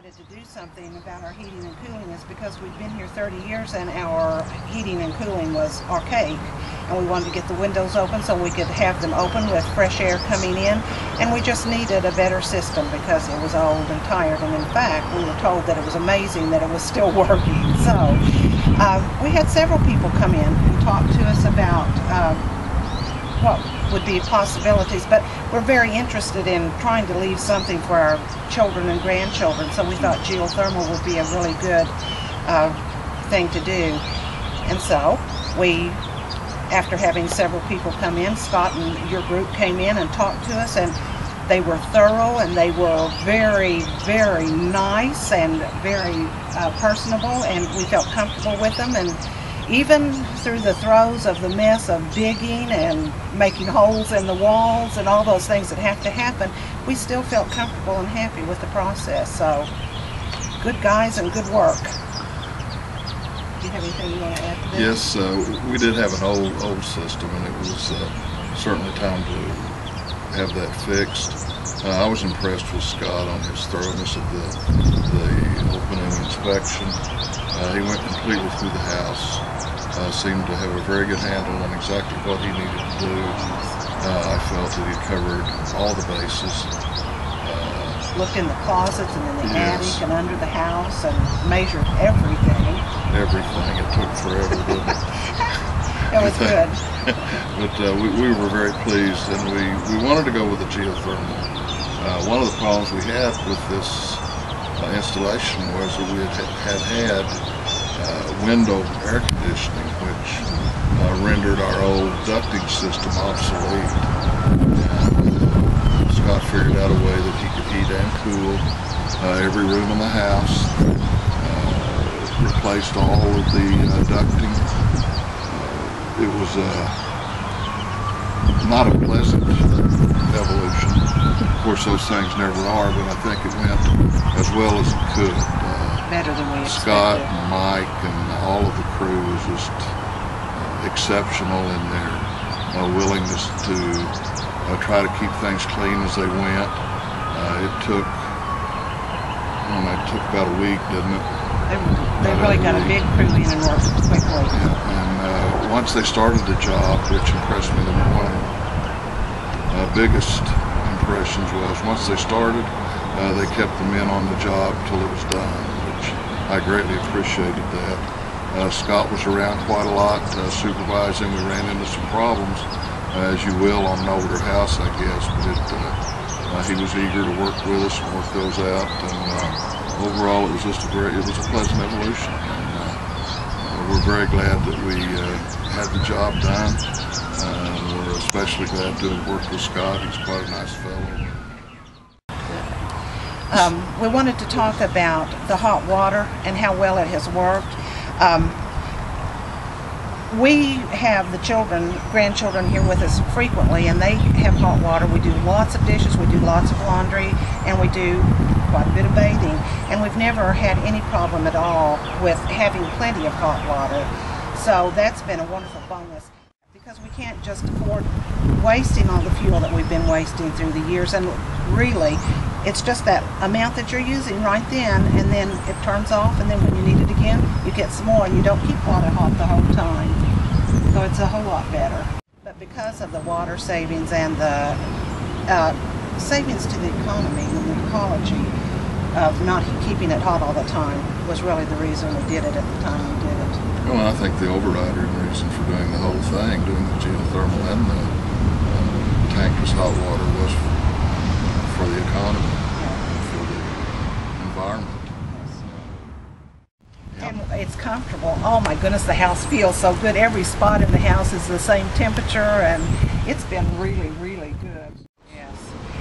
decided to do something about our heating and cooling is because we've been here 30 years and our heating and cooling was archaic, and we wanted to get the windows open so we could have them open with fresh air coming in, and we just needed a better system because it was old and tired. And in fact, we were told that it was amazing that it was still working. So we had several people come in and talk to us about what would be possibilities, but we're very interested in trying to leave something for our children and grandchildren, so we thought geothermal would be a really good thing to do. And so we, after having several people come in, Scott and your group came in and talked to us, and they were thorough, and they were very, very nice and very personable, and we felt comfortable with them. And even through the throes of the mess of digging and making holes in the walls and all those things that have to happen, we still felt comfortable and happy with the process. So, good guys and good work. Do you have anything you want to add to this? Yes, we did have an old system, and it was certainly time to have that fixed. I was impressed with Scott on his thoroughness of the opening inspection. He went completely through the house. Seemed to have a very good handle on exactly what he needed to do. I felt that he covered all the bases. Looked in the closets and in the attic and under the house and measured everything. Everything. It took forever, didn't it? It was good. But we were very pleased, and we wanted to go with the geothermal. One of the problems we had with this installation was that we had window air conditioning, which rendered our old ducting system obsolete. And Scott figured out a way that he could heat and cool every room in the house, replaced all of the ducting. It was not a pleasant evolution. Of course, those things never are, but I think it went as well as it could. Better than we expected. Scott and Mike and all of the crew was just exceptional in their willingness to try to keep things clean as they went. It took about a week, didn't it? They really got a big crew in and worked quickly. Yeah, and once they started the job, which impressed me, one of the biggest impressions was once they started, they kept the men on the job till it was done, which I greatly appreciated that. Scott was around quite a lot supervising. We ran into some problems, as you will on an older house, I guess, but he was eager to work with us and work those out. And overall, it was just it was a pleasant evolution. And we're very glad that we had the job done. We're especially glad to have worked with Scott. He's quite a nice fellow. We wanted to talk about the hot water and how well it has worked. We have the grandchildren here with us frequently, and they have hot water. We do lots of dishes, we do lots of laundry, and we do quite a bit of bathing. And we've never had any problem at all with having plenty of hot water. So that's been a wonderful bonus, because we can't just afford wasting all the fuel that we've been wasting through the years. And really, it's just that amount that you're using right then, and then it turns off, and then when you need it again, you get some more, and you don't keep water hot the whole time. So it's a whole lot better. But because of the water savings and the savings to the economy and the ecology of not keeping it hot all the time was really the reason we did it at the time we did it. Well, I think the overriding reason for doing the whole thing, doing the geothermal and the tankless hot water, was for the economy, and for the environment. And it's comfortable. Oh my goodness, the house feels so good. Every spot in the house is the same temperature, and it's been really, really good. Yes.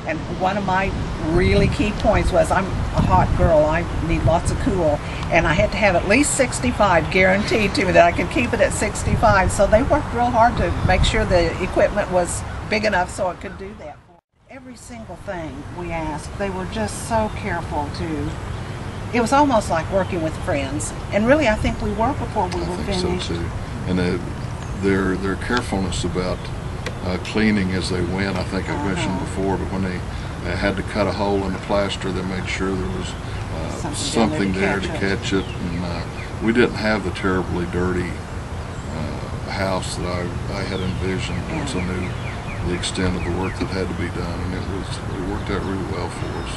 And one of my really key points was I'm a hot girl. I need lots of cool, and I had to have at least 65 guaranteed to me that I could keep it at 65. So they worked real hard to make sure the equipment was big enough so it could do that. Every single thing we asked, they were just so careful to. It was almost like working with friends, and really I think we were before we were finished. So too. And their carefulness about cleaning as they went, I think I mentioned before, but when they had to cut a hole in the plaster, they made sure there was something there to catch it. And we didn't have the terribly dirty house that I had envisioned once I knew the extent of the work that had to be done, and it worked out really well for us.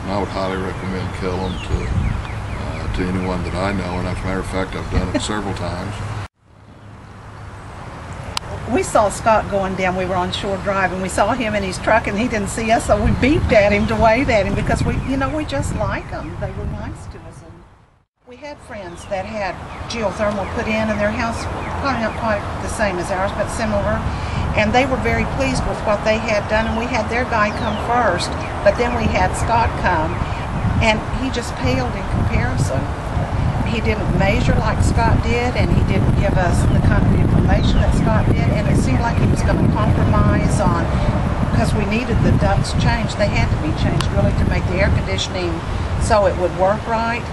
And I would highly recommend Kellam to anyone that I know, and as a matter of fact, I've done it several times. We saw Scott going down. We were on Shore Drive, and we saw him in his truck, and he didn't see us, so we beeped at him to wave at him because we just like them. They were nice to us. And we had friends that had geothermal put in their house, probably not quite the same as ours, but similar. And they were very pleased with what they had done, and we had their guy come first, but then we had Scott come, and he just paled in comparison. He didn't measure like Scott did, and he didn't give us the kind of information that Scott did, and it seemed like he was going to compromise on, because we needed the ducts changed. They had to be changed really to make the air conditioning so it would work right,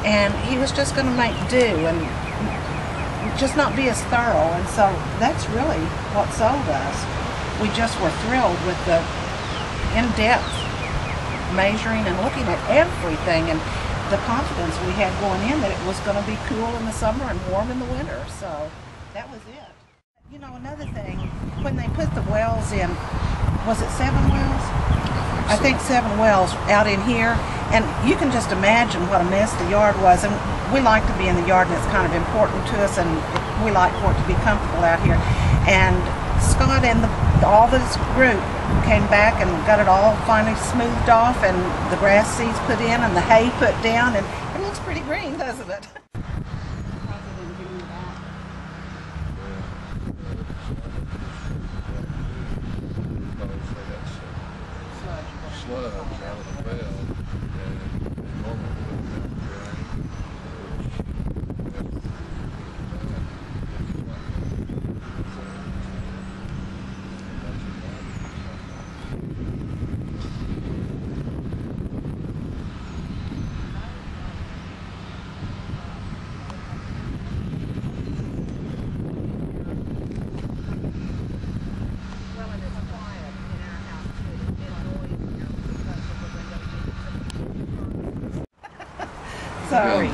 and he was just going to make do and just not be as thorough, and so that's really what sold us. We just were thrilled with the in-depth measuring and looking at everything, and the confidence we had going in that it was going to be cool in the summer and warm in the winter. So that was it. You know, another thing, when they put the wells in, was it 7 wells? I think 7 wells out in here, and you can just imagine what a mess the yard was. And we like to be in the yard, and it's kind of important to us, and we like for it to be comfortable out here. And Scott and all this group came back and got it all finally smoothed off, and the grass seeds put in and the hay put down, and it looks pretty green, doesn't it? Sludge out of the bell, and normally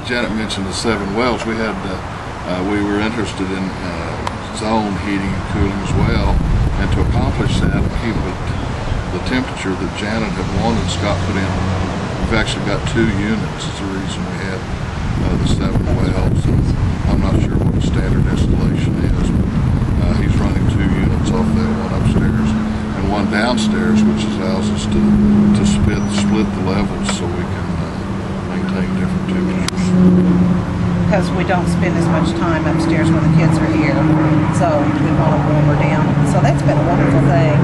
Janet mentioned the 7 wells. We were interested in zone heating and cooling as well, and to accomplish that, keep it the temperature that Janet had wanted, Scott put in. We've actually got 2 units. Is the reason we had the 7 wells. I'm not sure what the standard installation is, but he's running 2 units off that, one upstairs and one downstairs, which allows us to split the levels so we can maintain different temperatures. Because we don't spend as much time upstairs when the kids are here, so we want to warm her down. So that's been a wonderful thing.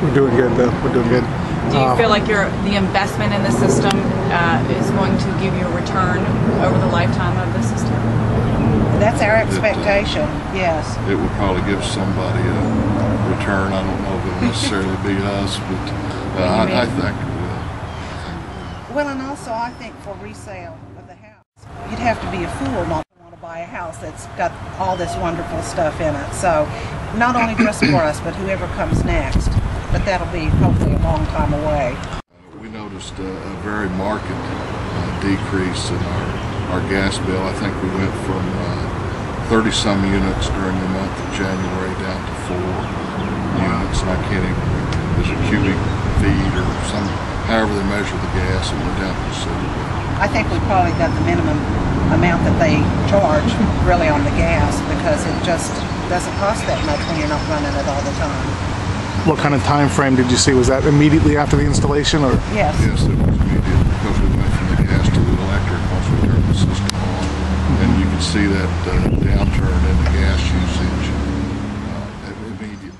We're doing good, though. We're doing good. Do you feel like the investment in the system is going to give you a return over the lifetime of the system? That's our expectation, yes. It would probably give somebody a return. I don't know if it will necessarily be us, but I think it will. Well, and also I think for resale of the house, you'd have to be a fool not to want to buy a house that's got all this wonderful stuff in it. So not only just for us, but whoever comes next. But that'll be hopefully a long time away. We noticed a very marked decrease in our gas bill. I think we went from 30-some units during the month of January down to 4 units, and I can't even remember, is it cubic feet or some, however they measure the gas, it went down considerably. I think we probably got the minimum amount that they charge really on the gas, because it just doesn't cost that much when you're not running it all the time. What kind of time frame did you see? Was that immediately after the installation, or? Yes. Yes, it was immediate, because we went from the gas to the electric once we turned the system on, and you can see that downturn in the gas usage immediately.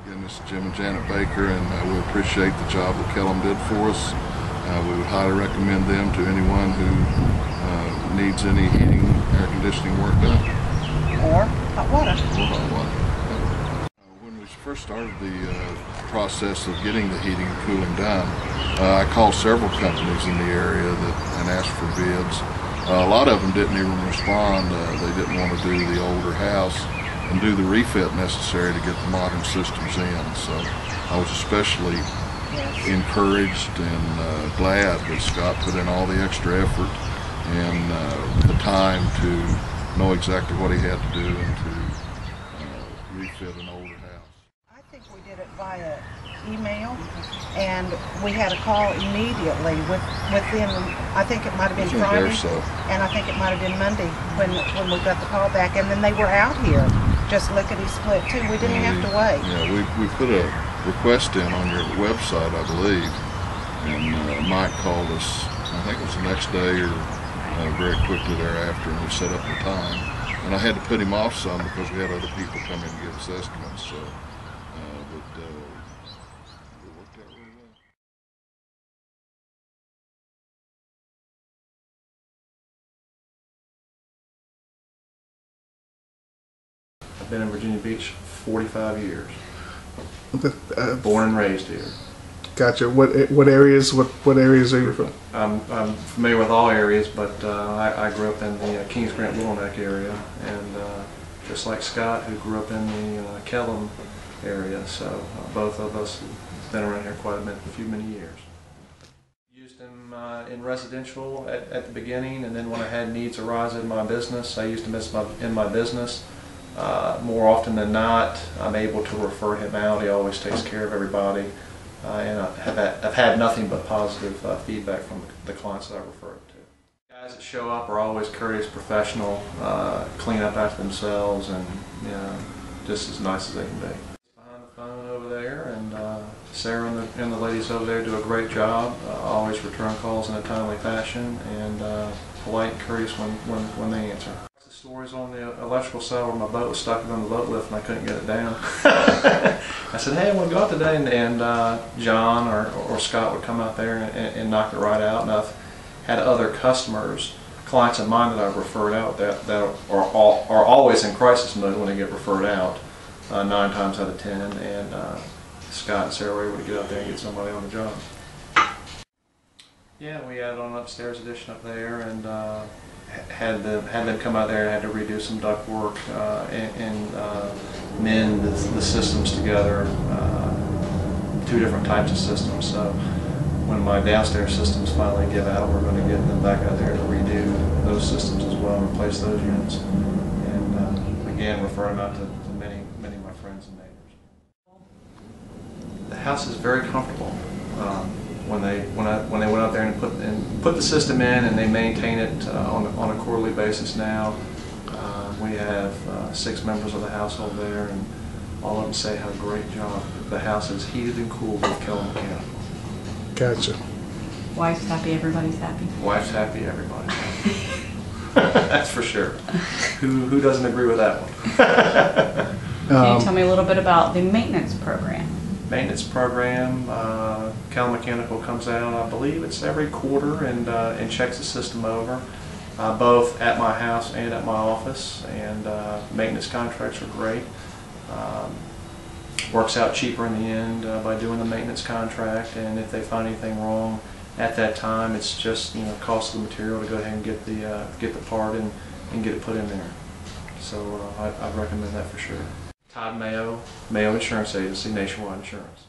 Again, this is Jim and Janet Baker, and we appreciate the job that Kellam did for us. We would highly recommend them to anyone who needs any heating, air conditioning work done. Or hot water. Or hot water. When we first started the process of getting the heating and cooling done, I called several companies in the area and asked for bids. A lot of them didn't even respond. They didn't want to do the older house and do the refit necessary to get the modern systems in. So I was especially Yes. encouraged and glad that Scott put in all the extra effort and the time to know exactly what he had to do and to refit an older house. I think we did it via email, and we had a call immediately within, I think it might have been Friday, and I think it might have been Monday when we got the call back, and then they were out here just lickety-split too. We didn't have to wait. Yeah, we put a request in on your website, I believe, and Mike called us, I think it was the next day or very quickly thereafter, and we set up the time. And I had to put him off some because we had other people come in and give us estimates. So, but it worked out really well. I've been in Virginia Beach 45 years. Born and raised here. Gotcha. What areas? What areas are you from? I'm familiar with all areas, but I grew up in the Kings Grant Little Neck area, and just like Scott, who grew up in the Kellam area. So both of us have been around here quite many years. Used them in residential at the beginning, and then when I had needs arise in my business, I used them in my business. More often than not, I'm able to refer him out. He always takes care of everybody. And I've had nothing but positive feedback from the clients that I refer to. Guys that show up are always courteous, professional, clean up after themselves, and just as nice as they can be. Behind the phone over there, and Sarah and the ladies over there do a great job. Always return calls in a timely fashion, and polite and courteous when they answer. Stories on the electrical side where my boat was stuck on the boat lift and I couldn't get it down. I said, hey, I want to go out today, and John or Scott would come out there and knock it right out. And I've had other customers, clients of mine that I've referred out that are always in crisis mode when they get referred out, 9 times out of 10, and Scott and Sarah were able to get out there and get somebody on the job. Yeah, we added on an upstairs addition up there, and had them come out there and had to redo some duct work and mend the systems together, 2 different types of systems. So when my downstairs systems finally give out, we're going to get them back out there to redo those systems as well and replace those units. And again, refer them out to many of my friends and neighbors. The house is very comfortable. When they went out there and put the system in, and they maintain it on a quarterly basis now. We have 6 members of the household there, and all of them say how great job. The house is heated and cooled with Kellam Mechanical. Gotcha. Wife's happy, everybody's happy. Wife's happy, everybody's happy. That's for sure. Who doesn't agree with that one? Can you tell me a little bit about the maintenance program? Maintenance program, Kellam Mechanical comes out, I believe it's every quarter, and checks the system over, both at my house and at my office, and maintenance contracts are great. Works out cheaper in the end by doing the maintenance contract, and if they find anything wrong at that time, it's just cost of the material to go ahead and get the part and get it put in there. So I'd recommend that for sure. Todd Mayo Insurance Agency, Nationwide Insurance.